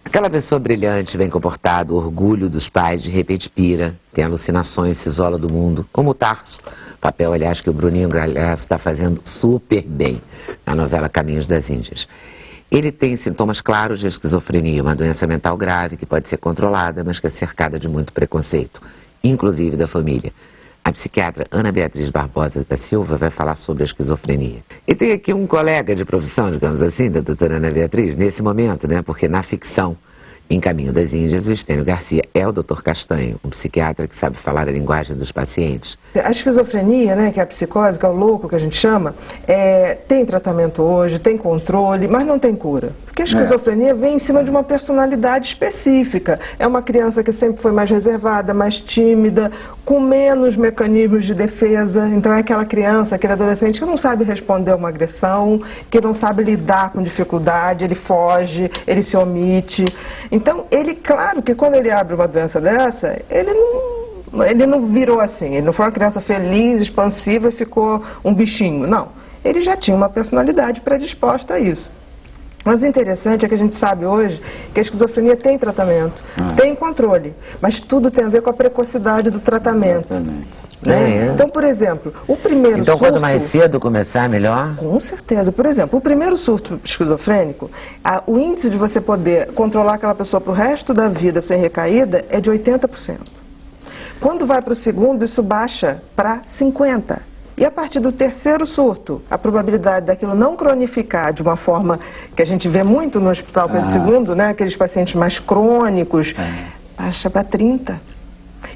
Aquela pessoa brilhante, bem comportada, orgulho dos pais, de repente pira, tem alucinações, se isola do mundo, como o Tarso. Papel, aliás, que o Bruninho Galhaço está fazendo super bem na novela Caminhos das Índias. Ele tem sintomas claros de esquizofrenia, uma doença mental grave que pode ser controlada, mas que é cercada de muito preconceito, inclusive da família. A psiquiatra Ana Beatriz Barbosa da Silva vai falar sobre a esquizofrenia. E tem aqui um colega de profissão, digamos assim, da doutora Ana Beatriz, nesse momento, né? Porque na ficção, em Caminho das Índias, o Estênio Garcia é o Dr. Castanho, um psiquiatra que sabe falar a linguagem dos pacientes. A esquizofrenia, né, que é a psicose, que é o louco que a gente chama, tem tratamento hoje, tem controle, mas não tem cura. Porque a esquizofrenia vem em cima de uma personalidade específica. É uma criança que sempre foi mais reservada, mais tímida, com menos mecanismos de defesa. Então é aquela criança, aquele adolescente que não sabe responder a uma agressão, que não sabe lidar com dificuldade, ele foge, ele se omite. Então, ele, claro que quando ele abre uma doença dessa, ele não virou assim, ele não foi uma criança feliz, expansiva e ficou um bichinho, não. Ele já tinha uma personalidade predisposta a isso. Mas o interessante é que a gente sabe hoje que a esquizofrenia tem tratamento, tem controle, mas tudo tem a ver com a precocidade do tratamento. Né? Então, por exemplo, o primeiro surto... Então, quanto mais cedo começar, melhor? Com certeza. Por exemplo, o primeiro surto esquizofrênico, o índice de você poder controlar aquela pessoa para o resto da vida sem recaída é de 80%. Quando vai para o segundo, isso baixa para 50%. E a partir do terceiro surto, a probabilidade daquilo não cronificar de uma forma que a gente vê muito no Hospital Pedro II, né, aqueles pacientes mais crônicos, baixa para 30%.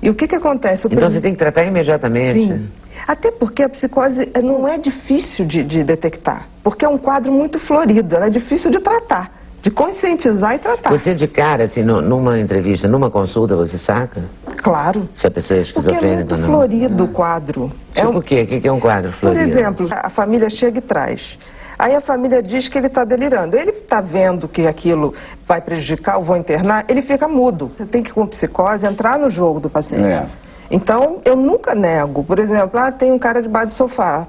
E o que acontece? Então você tem que tratar imediatamente? Sim. Até porque a psicose não é difícil de detectar, porque é um quadro muito florido, ela é difícil de tratar, de conscientizar e tratar. Você de cara, assim, numa entrevista, numa consulta, você saca? Claro. Se a pessoa é esquizofrênica ou não? Porque é muito florido o quadro. Tipo o quê? O que é um quadro florido? Por exemplo, a família chega e traz. Aí a família diz que ele está delirando. Ele está vendo que aquilo vai prejudicar ou vão internar, ele fica mudo. Você tem que, com psicose, entrar no jogo do paciente. Então, eu nunca nego. Por exemplo, tem um cara debaixo do sofá.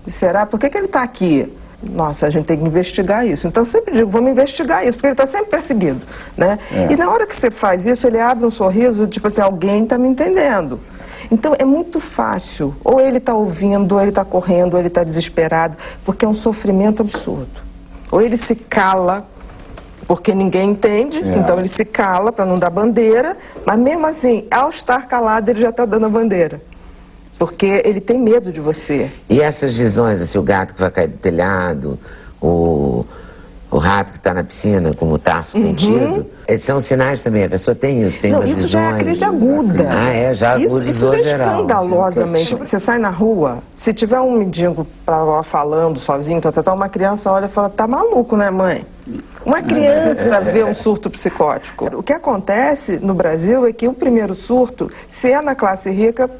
Será? Por que ele está aqui? Nossa, a gente tem que investigar isso. Então, eu sempre digo, vamos investigar isso, porque ele está sempre perseguido, né? E na hora que você faz isso, ele abre um sorriso, tipo assim, alguém está me entendendo. Então, é muito fácil. Ou ele está ouvindo, ou ele está correndo, ou ele está desesperado, porque é um sofrimento absurdo. Ou ele se cala, porque ninguém entende, então ele se cala para não dar bandeira, mas mesmo assim, ao estar calado, ele já está dando a bandeira. Porque ele tem medo de você. E essas visões, assim, o gato que vai cair do telhado, o rato que está na piscina, como o Tarso tem tido, são sinais também, a pessoa tem isso, tem umas isso visões. Já é a crise aguda. Já agudizou isso geral. Escandalosamente. Você sai na rua, se tiver um mendigo falando sozinho, uma criança olha e fala, tá maluco, né, mãe? Uma criança vê um surto psicótico. O que acontece no Brasil é que o primeiro surto, se é na classe rica,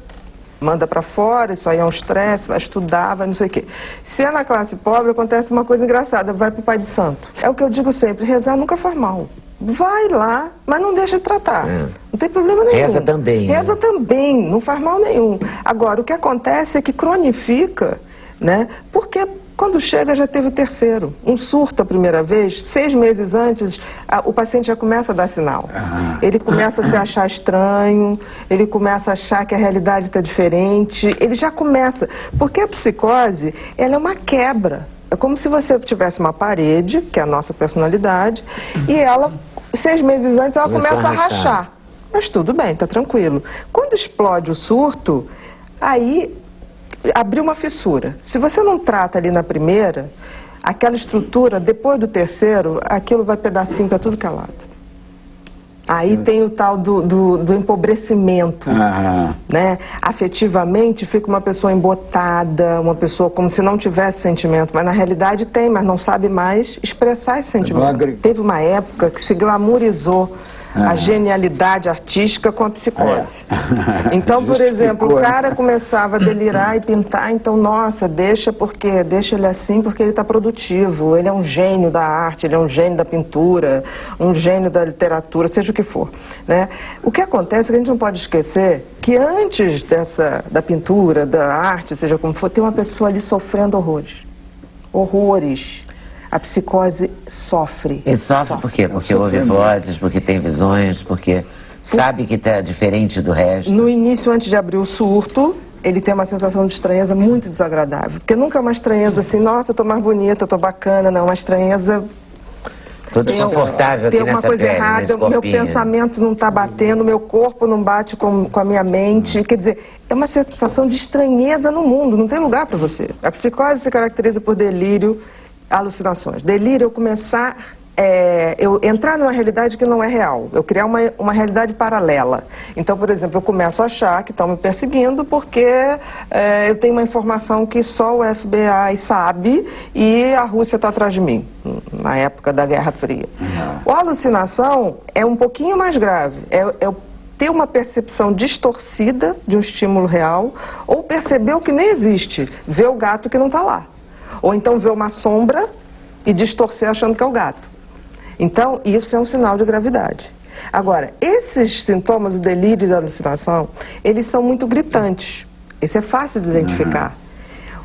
manda para fora, isso aí é um estresse, vai estudar, vai não sei o quê. Se é na classe pobre, acontece uma coisa engraçada, vai para o pai de santo. É o que eu digo sempre, rezar nunca faz mal. Vai lá, mas não deixa de tratar. Não tem problema nenhum. Reza também. Reza também, não faz mal nenhum. Agora, o que acontece é que cronifica, né? Porque quando chega já teve o terceiro. Um surto a primeira vez, 6 meses antes, o paciente já começa a dar sinal. Ele começa a se achar estranho, ele começa a achar que a realidade está diferente, ele já começa. Porque a psicose, ela é uma quebra. É como se você tivesse uma parede, que é a nossa personalidade, e ela, 6 meses antes, ela começa a rachar. Mas tudo bem, está tranquilo. Quando explode o surto, aí abriu uma fissura. Se você não trata ali na primeira, aquela estrutura, depois do terceiro, aquilo vai pedacinho para tudo que é lado. Aí tem o tal do empobrecimento, né? Afetivamente fica uma pessoa embotada, uma pessoa como se não tivesse sentimento, mas na realidade tem, mas não sabe mais expressar esse sentimento. Teve uma época que se glamourizou a genialidade artística com a psicose. Então, por exemplo, o cara começava a delirar e pintar, então, nossa, deixa ele assim porque ele está produtivo, ele é um gênio da arte, ele é um gênio da pintura, um gênio da literatura, seja o que for, né? O que acontece é que a gente não pode esquecer que antes da pintura, da arte, seja como for, tem uma pessoa ali sofrendo horrores. Horrores. A psicose sofre. E sofre por quê? Porque ouve vozes, porque tem visões, porque sabe que está diferente do resto. No início, antes de abrir o surto, ele tem uma sensação de estranheza muito desagradável. Porque nunca é uma estranheza assim, nossa, eu tô mais bonita, eu tô bacana, não. Uma estranheza... Tô desconfortável aqui tem uma nessa coisa pele, errada, nesse meu corpinho. pensamento não está batendo, meu corpo não bate com a minha mente. Quer dizer, é uma sensação de estranheza no mundo, não tem lugar para você. A psicose se caracteriza por delírio, alucinações. Delírio é eu começar, eu entrar numa realidade que não é real, eu criar uma realidade paralela. Então, por exemplo, eu começo a achar que estão me perseguindo porque eu tenho uma informação que só o FBI sabe e a Rússia está atrás de mim, na época da Guerra Fria. A alucinação é um pouquinho mais grave, ter uma percepção distorcida de um estímulo real ou perceber o que nem existe, ver o gato que não está lá. Ou então ver uma sombra e distorcer achando que é o gato. Então, isso é um sinal de gravidade. Agora, esses sintomas, o delírio e a alucinação, eles são muito gritantes. Isso é fácil de identificar.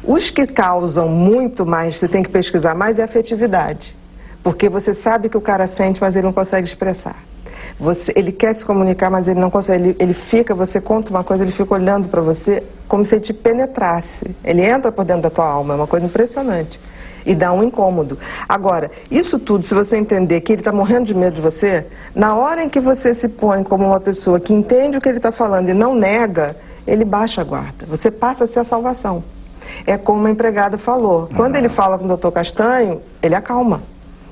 Os que causam muito mais, você tem que pesquisar mais, é a afetividade. Porque você sabe que o cara sente, mas ele não consegue expressar. Ele quer se comunicar, mas ele não consegue. Ele fica, você conta uma coisa, ele fica olhando para você como se ele te penetrasse. Ele entra por dentro da tua alma, é uma coisa impressionante. E dá um incômodo. Agora, isso tudo, se você entender que ele está morrendo de medo de você, na hora em que você se põe como uma pessoa que entende o que ele está falando e não nega, ele baixa a guarda. Você passa a ser a salvação. É como uma empregada falou. Quando ele fala com o doutor Castanho, ele acalma.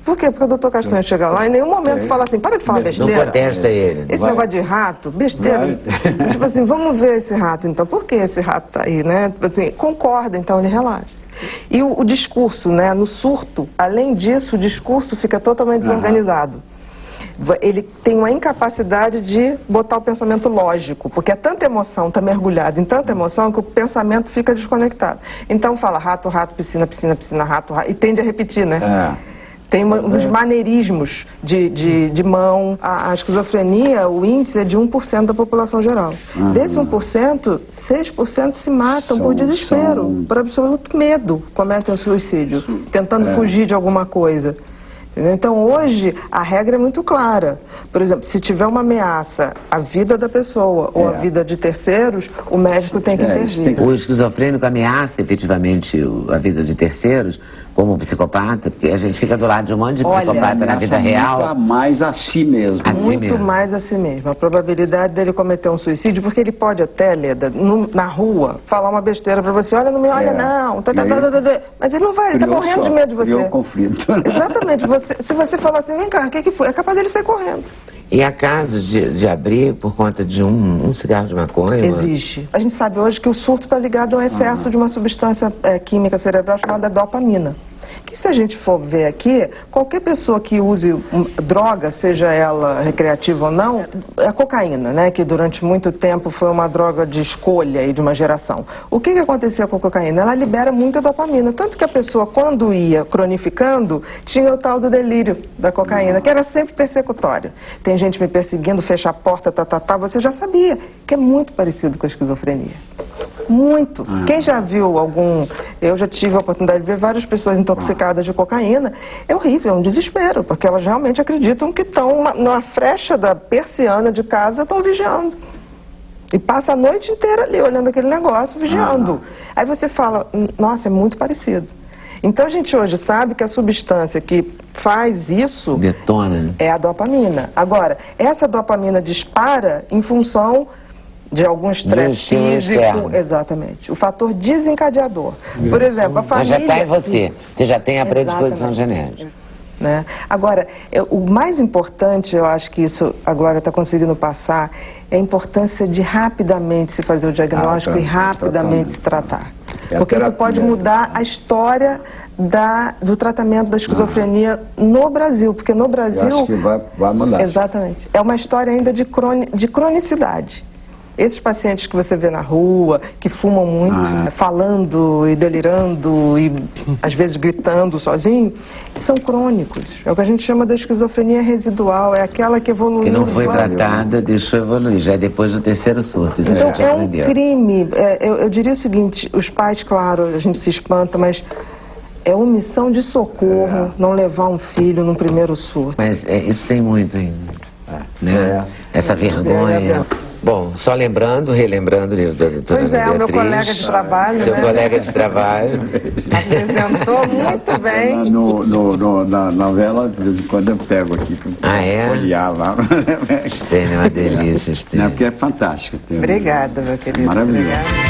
Por quê? Porque o doutor Castanho chega lá e em nenhum momento fala assim, para de falar besteira. Não contesta ele. Esse negócio de rato, besteira. Tipo assim, vamos ver esse rato então. Por que esse rato está aí, né? Tipo assim, concorda, então ele relaxa. E o discurso, né? No surto, além disso, o discurso fica totalmente desorganizado. Ele tem uma incapacidade de botar o pensamento lógico, porque é tanta emoção, está mergulhado em tanta emoção que o pensamento fica desconectado. Então fala rato, rato, piscina, piscina, piscina, rato, rato, e tende a repetir, né? Tem uns maneirismos de mão. A esquizofrenia, o índice é de 1% da população geral. Desse 1%, 6% se matam por desespero, por absoluto medo, cometem o suicídio, tentando fugir de alguma coisa. Entendeu? Então, hoje, a regra é muito clara. Por exemplo, se tiver uma ameaça à vida da pessoa ou à vida de terceiros, o médico tem que intervir. O esquizofrênico ameaça efetivamente a vida de terceiros, como o psicopata, porque a gente fica do lado de um monte de psicopata na vida real. Muito mais a si mesmo. Muito mais a si mesmo. A probabilidade dele cometer um suicídio, porque ele pode até, Leda, na rua, falar uma besteira pra você, olha, não me olha não, mas ele não vai, ele tá morrendo de medo de você. Criou conflito. Exatamente. Se você falar assim, vem cá, o que foi? É capaz dele sair correndo. E há casos de abrir por conta de um cigarro de maconha? Existe. A gente sabe hoje que o surto está ligado ao excesso de uma substância química cerebral chamada dopamina. Que se a gente for ver aqui, qualquer pessoa que use droga, seja ela recreativa ou não, é a cocaína, né? Que durante muito tempo foi uma droga de escolha e de uma geração. O que acontecia com a cocaína? Ela libera muita dopamina, tanto que a pessoa, quando ia cronificando, tinha o tal do delírio da cocaína, que era sempre persecutório. Tem gente me perseguindo, fecha a porta, você já sabia, que é muito parecido com a esquizofrenia. Muito. Quem já viu eu já tive a oportunidade de ver várias pessoas intoxicadas de cocaína, é horrível, é um desespero, porque elas realmente acreditam que estão na frecha da persiana de casa, estão vigiando. E passa a noite inteira ali, olhando aquele negócio, vigiando. Aí você fala, nossa, é muito parecido. Então a gente hoje sabe que a substância que faz isso... detona. É a dopamina. Agora, essa dopamina dispara em função de algum estresse físico. Exatamente. O fator desencadeador. Por exemplo, a família... Mas já está em você. Você já tem a predisposição genética. Né? Agora, o mais importante, eu acho que isso a Glória está conseguindo passar, é a importância de rapidamente se fazer o diagnóstico e rapidamente se tratar. Porque isso pode mudar a história do tratamento da esquizofrenia no Brasil. Porque no Brasil... Eu acho que vai mudar. Exatamente. É uma história ainda de cronicidade. Esses pacientes que você vê na rua, que fumam muito, falando e delirando e às vezes gritando sozinho, são crônicos. É o que a gente chama da esquizofrenia residual, é aquela que evoluiu. Que não foi tratada, deixou evoluir, já é depois do terceiro surto. Isso então é um crime. Eu diria o seguinte, os pais, claro, a gente se espanta, mas É omissão de socorro, não levar um filho num primeiro surto. Mas isso tem muito ainda, né? Essa vergonha. Bom, só lembrando, relembrando, doutora Pois é, o meu Beatriz, colega de trabalho, seu né? colega de trabalho. Apresentou muito bem. Na novela, de vez em quando eu pego aqui para olhar lá. Estênio, é uma delícia, Estênio. Não, porque é fantástico. Obrigada, meu querido. Maravilhoso. Obrigada.